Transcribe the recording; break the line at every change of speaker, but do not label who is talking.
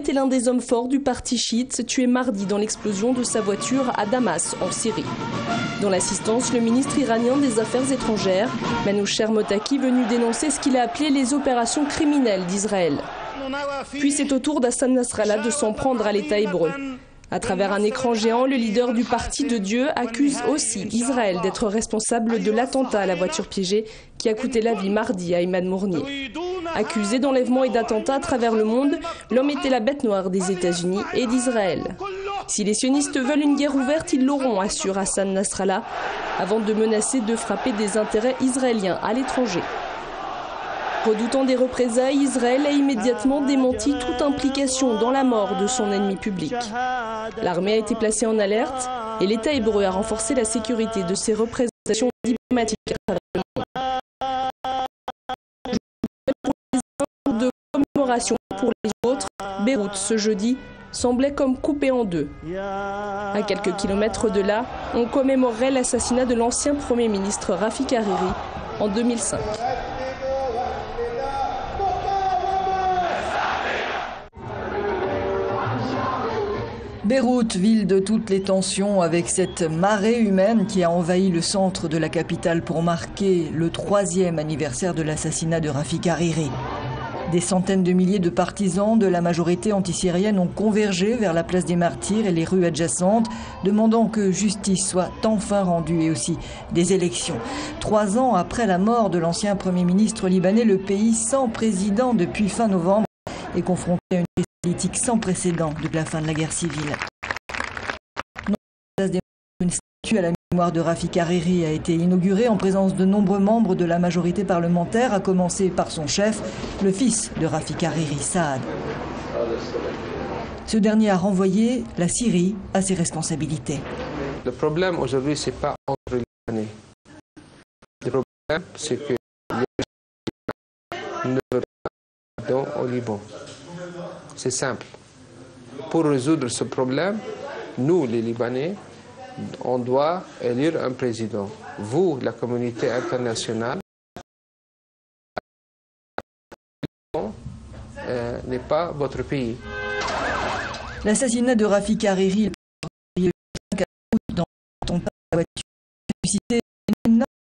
était l'un des hommes forts du parti chiite, tué mardi dans l'explosion de sa voiture à Damas, en Syrie. Dans l'assistance, le ministre iranien des Affaires étrangères, Manoucher Mottaki, venu dénoncer ce qu'il a appelé les opérations criminelles d'Israël. Puis c'est au tour d'Hassan Nasrallah de s'en prendre à l'État hébreu. À travers un écran géant, le leader du Parti de Dieu accuse aussi Israël d'être responsable de l'attentat à la voiture piégée qui a coûté la vie mardi à Imad Mourni. Accusé d'enlèvement et d'attentat à travers le monde, l'homme était la bête noire des États-Unis et d'Israël. Si les sionistes veulent une guerre ouverte, ils l'auront, assure Hassan Nasrallah, avant de menacer de frapper des intérêts israéliens à l'étranger. Redoutant des représailles, Israël a immédiatement démenti toute implication dans la mort de son ennemi public. L'armée a été placée en alerte et l'État hébreu a renforcé la sécurité de ses représentations diplomatiques à travers le monde. De commémoration pour les autres, Beyrouth ce jeudi semblait comme coupée en deux. À quelques kilomètres de là, on commémorerait l'assassinat de l'ancien Premier ministre Rafik Hariri en 2005.
Beyrouth, ville de toutes les tensions, avec cette marée humaine qui a envahi le centre de la capitale pour marquer le 3e anniversaire de l'assassinat de Rafik Hariri. Des centaines de milliers de partisans de la majorité antisyrienne ont convergé vers la place des Martyrs et les rues adjacentes, demandant que justice soit enfin rendue et aussi des élections. 3 ans après la mort de l'ancien Premier ministre libanais, le pays sans président depuis fin novembre est confronté à une crise politique sans précédent depuis la fin de la guerre civile. Une statue à la mémoire de Rafik Hariri a été inaugurée en présence de nombreux membres de la majorité parlementaire, à commencer par son chef, le fils de Rafik Hariri, Saad. Ce dernier a renvoyé la Syrie à ses responsabilités.
Le problème aujourd'hui, ce n'est pas entre les Libanais. Le problème, c'est que les ne veulent pas au Liban. C'est simple. Pour résoudre ce problème, nous, les Libanais, on doit élire un président. Vous, la communauté internationale, n'est pas votre pays.
L'assassinat de Rafik Hariri